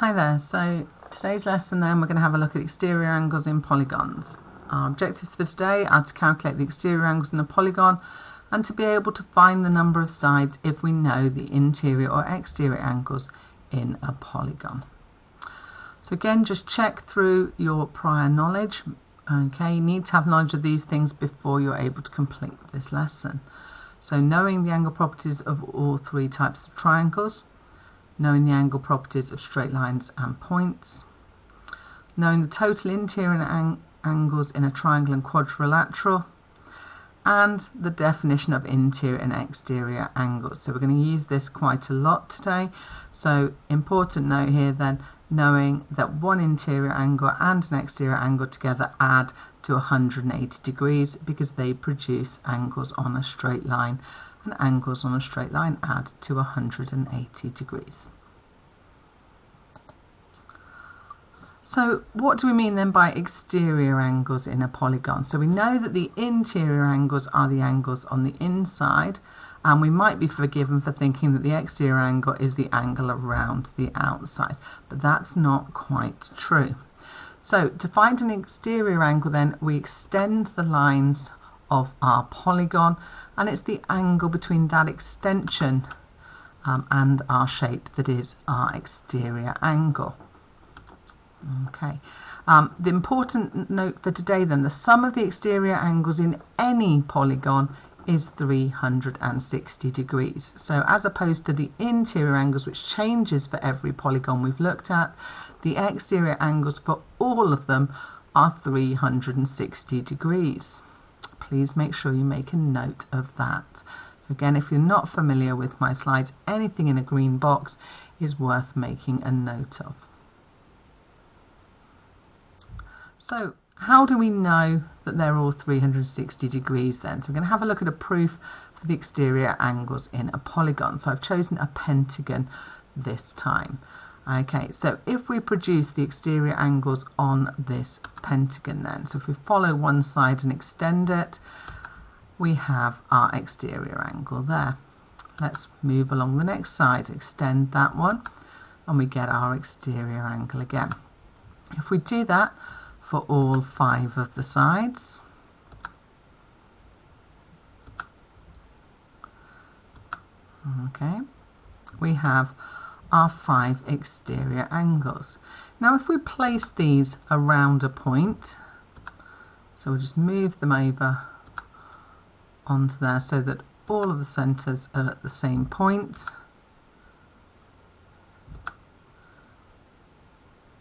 Hi there, so today's lesson then we're going to have a look at exterior angles in polygons. Our objectives for today are to calculate the exterior angles in a polygon and to be able to find the number of sides if we know the interior or exterior angles in a polygon. So again, just check through your prior knowledge. Okay, you need to have knowledge of these things before you're able to complete this lesson. So knowing the angle properties of all three types of triangles, knowing the angle properties of straight lines and points, knowing the total interior angles in a triangle and quadrilateral, and the definition of interior and exterior angles. So we're going to use this quite a lot today. So important note here then, knowing that one interior angle and an exterior angle together add to 180 degrees because they produce angles on a straight line, and angles on a straight line add to 180 degrees. So what do we mean then by exterior angles in a polygon? So we know that the interior angles are the angles on the inside, and we might be forgiven for thinking that the exterior angle is the angle around the outside, but that's not quite true. So to find an exterior angle then, we extend the lines of our polygon, and it's the angle between that extension and our shape that is our exterior angle. Okay, the important note for today then, the sum of the exterior angles in any polygon is 360 degrees. So as opposed to the interior angles, which changes for every polygon we've looked at, the exterior angles for all of them are 360 degrees. Please make sure you make a note of that. So again, if you're not familiar with my slides, anything in a green box is worth making a note of. So how do we know that they're all 360 degrees then? So we're going to have a look at a proof for the exterior angles in a polygon. So I've chosen a pentagon this time. Okay, so if we produce the exterior angles on this pentagon then, so if we follow one side and extend it, we have our exterior angle there. Let's move along the next side, extend that one, and we get our exterior angle again. If we do that for all 5 of the sides, okay, we have our 5 exterior angles. Now if we place these around a point, so we'll just move them over onto there so that all of the centres are at the same point,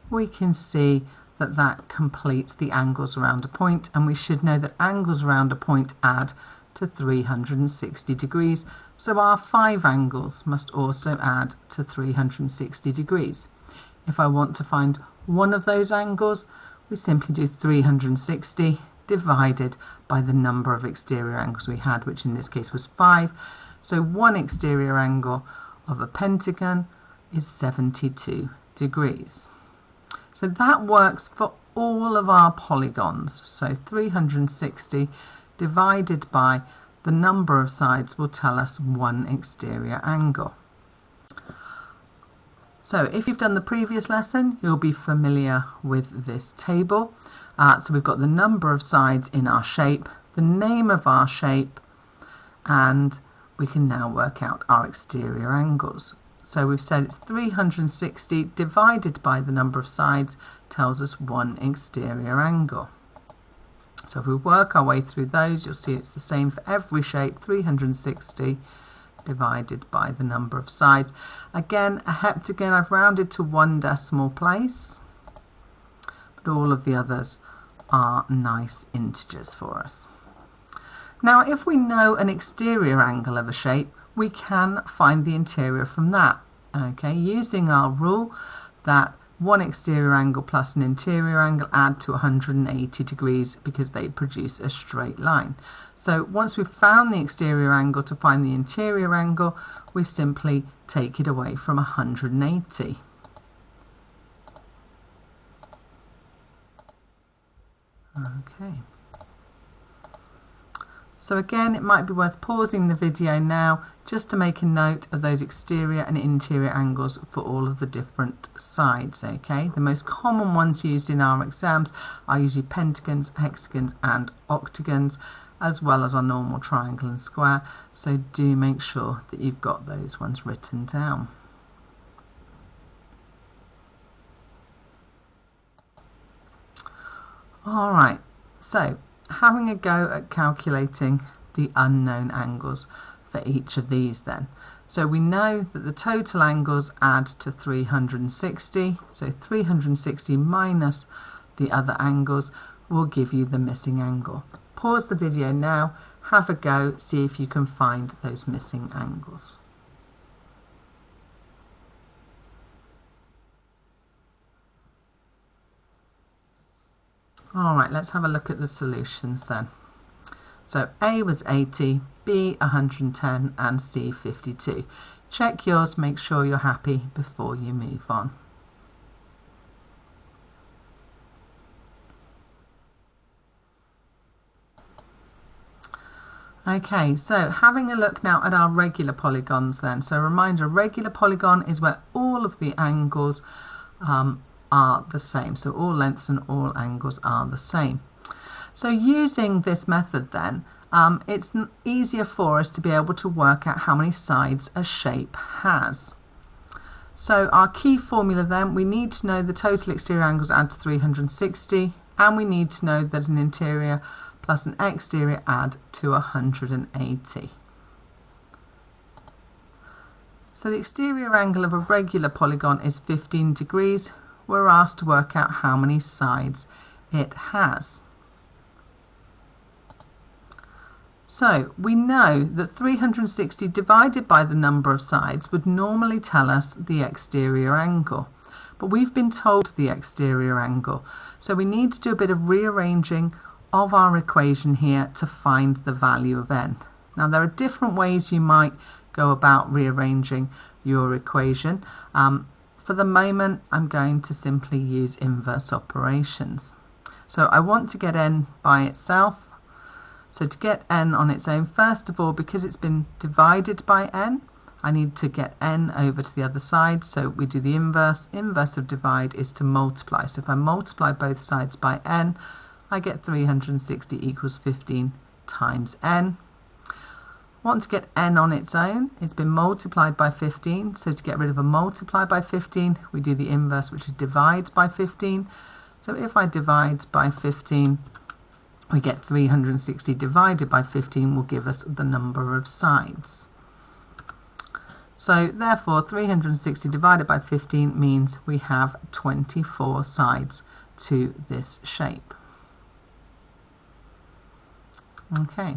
we can see that that completes the angles around a point, and we should know that angles around a point add to 360 degrees, so our 5 angles must also add to 360 degrees. If I want to find one of those angles, we simply do 360 divided by the number of exterior angles we had, which in this case was 5. So one exterior angle of a pentagon is 72 degrees. So that works for all of our polygons. So 360 divided by the number of sides will tell us one exterior angle. So if you've done the previous lesson, you'll be familiar with this table. So we've got the number of sides in our shape, the name of our shape, and we can now work out our exterior angles. So we've said it's 360 divided by the number of sides tells us one exterior angle. So if we work our way through those, you'll see it's the same for every shape, 360 divided by the number of sides. Again, a heptagon, I've rounded to 1 decimal place, but all of the others are nice integers for us. Now, if we know an exterior angle of a shape, we can find the interior from that, okay, using our rule that one exterior angle plus an interior angle add to 180 degrees because they produce a straight line. So once we've found the exterior angle, to find the interior angle, we simply take it away from 180. Okay. So again, it might be worth pausing the video now just to make a note of those exterior and interior angles for all of the different sides. Okay, the most common ones used in our exams are usually pentagons, hexagons and octagons, as well as our normal triangle and square, so do make sure that you've got those ones written down. Alright, so having a go at calculating the unknown angles for each of these then. So we know that the total angles add to 360, so 360 minus the other angles will give you the missing angle. Pause the video now, have a go, see if you can find those missing angles. Alright, let's have a look at the solutions then. So A was 80, B 110 and C 52. Check yours, make sure you're happy before you move on. Okay, so having a look now at our regular polygons then. So a reminder, a regular polygon is where all of the angles are the same. So all lengths and all angles are the same. So using this method then, it's easier for us to be able to work out how many sides a shape has. So our key formula then, we need to know the total exterior angles add to 360, and we need to know that an interior plus an exterior add to 180. So the exterior angle of a regular polygon is 15 degrees. We're asked to work out how many sides it has. So we know that 360 divided by the number of sides would normally tell us the exterior angle, but we've been told the exterior angle, so we need to do a bit of rearranging of our equation here to find the value of n. Now there are different ways you might go about rearranging your equation. For the moment I'm going to simply use inverse operations. So I want to get n by itself. So to get n on its own, first of all, because it's been divided by n, I need to get n over to the other side. So we do the inverse. Inverse of divide is to multiply. So if I multiply both sides by n, I get 360 equals 15 times n. Want to get n on its own, it's been multiplied by 15, so to get rid of a multiply by 15, we do the inverse, which is divide by 15. So if I divide by 15, we get 360 divided by 15 will give us the number of sides. So therefore 360 divided by 15 means we have 24 sides to this shape. Okay.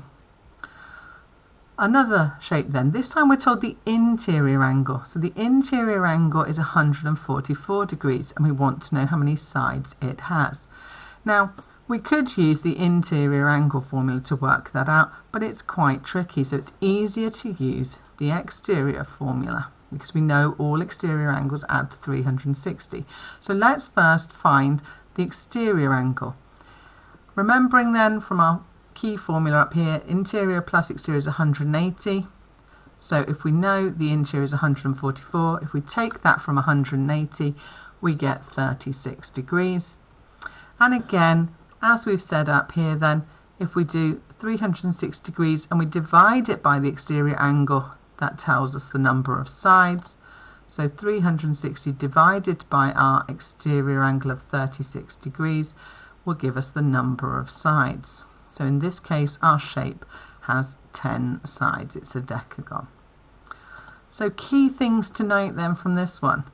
Another shape then. This time we're told the interior angle. So the interior angle is 144 degrees and we want to know how many sides it has. Now we could use the interior angle formula to work that out, but it's quite tricky, so it's easier to use the exterior formula because we know all exterior angles add to 360. So let's first find the exterior angle. Remembering then from our key formula up here, interior plus exterior is 180. So if we know the interior is 144, if we take that from 180, we get 36 degrees. And again, as we've said up here then, if we do 360 degrees and we divide it by the exterior angle, that tells us the number of sides. So 360 divided by our exterior angle of 36 degrees will give us the number of sides. So in this case, our shape has 10 sides. It's a decagon. So key things to note then from this one.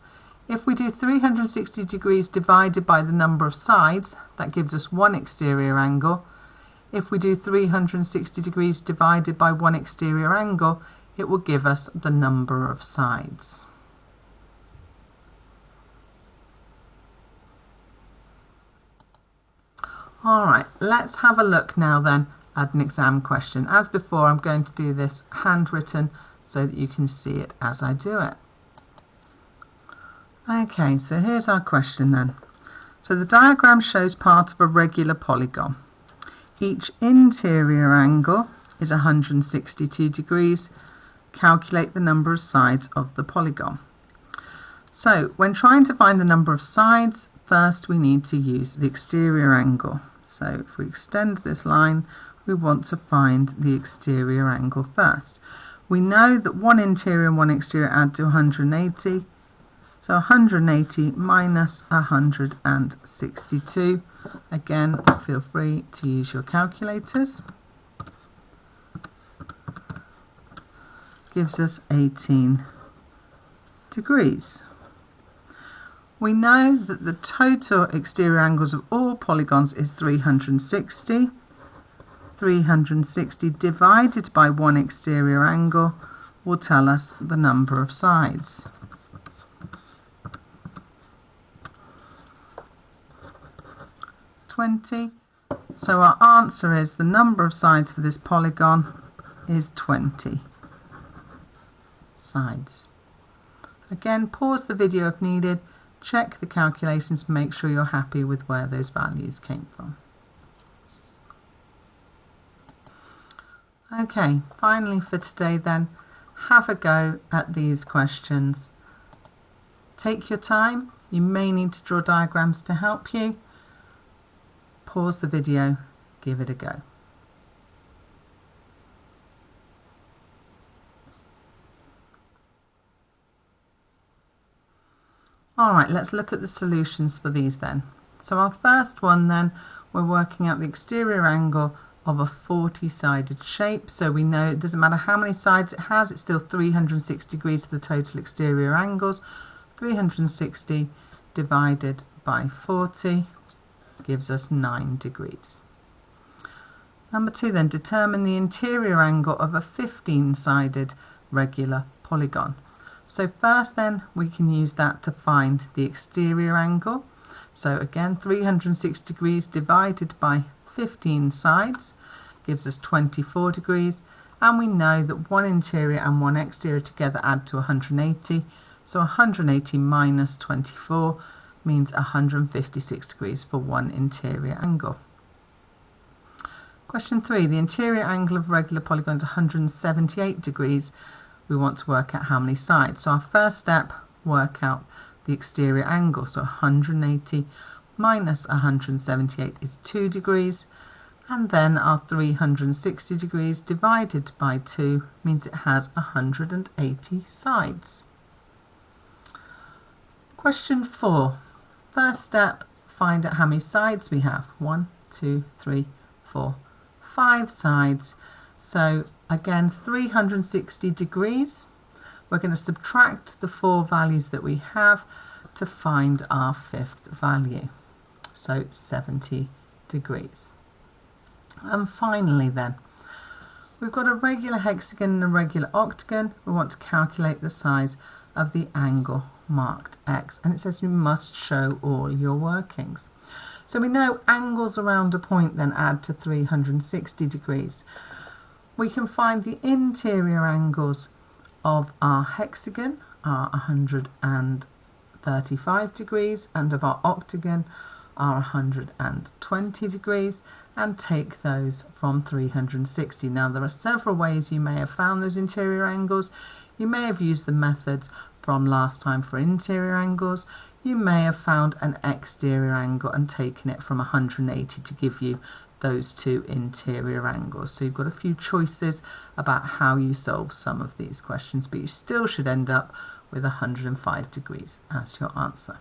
If we do 360 degrees divided by the number of sides, that gives us one exterior angle. If we do 360 degrees divided by one exterior angle, it will give us the number of sides. Alright, let's have a look now then at an exam question. As before, I'm going to do this handwritten so that you can see it as I do it. Okay, so here's our question then. So the diagram shows part of a regular polygon. Each interior angle is 162 degrees calculate the number of sides of the polygon. So when trying to find the number of sides, first we need to use the exterior angle. So if we extend this line, we want to find the exterior angle first. We know that one interior and one exterior add to 180. So 180 minus 162. Again, feel free to use your calculators. Gives us 18 degrees. We know that the total exterior angles of all polygons is 360. 360 divided by one exterior angle will tell us the number of sides. So our answer is the number of sides for this polygon is 20 sides. Again, pause the video if needed, check the calculations, make sure you're happy with where those values came from. Okay, finally for today then, have a go at these questions. Take your time, you may need to draw diagrams to help you. Pause the video, give it a go. Alright, let's look at the solutions for these then. So our first one then, we're working out the exterior angle of a 40-sided shape. So we know it doesn't matter how many sides it has, it's still 360 degrees for the total exterior angles. 360 divided by 40 gives us 9 degrees. Number 2 then, determine the interior angle of a 15-sided regular polygon. So first then we can use that to find the exterior angle. So again, 360 degrees divided by 15 sides gives us 24 degrees, and we know that one interior and one exterior together add to 180. So 180 minus 24 means 156 degrees for one interior angle. Question 3, the interior angle of regular polygon is 178 degrees. We want to work out how many sides. So our first step, work out the exterior angle. So 180 minus 178 is 2 degrees. And then our 360 degrees divided by 2 means it has 180 sides. Question 4. First step, find out how many sides we have. 1, 2, 3, 4, 5 sides. So again, 360 degrees. We're going to subtract the 4 values that we have to find our 5th value. So 70 degrees. And finally then, we've got a regular hexagon and a regular octagon. We want to calculate the size of the angle marked X, and it says you must show all your workings. So we know angles around a point then add to 360 degrees. We can find the interior angles of our hexagon are 135 degrees and of our octagon are 120 degrees, and take those from 360. Now there are several ways you may have found those interior angles. You may have used the methods from last time for interior angles. You may have found an exterior angle and taken it from 180 to give you those 2 interior angles. So you've got a few choices about how you solve some of these questions, but you still should end up with 105 degrees as your answer.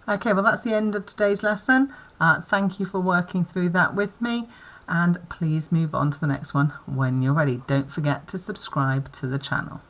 Okay, well that's the end of today's lesson. Thank you for working through that with me, and please move on to the next one when you're ready. Don't forget to subscribe to the channel.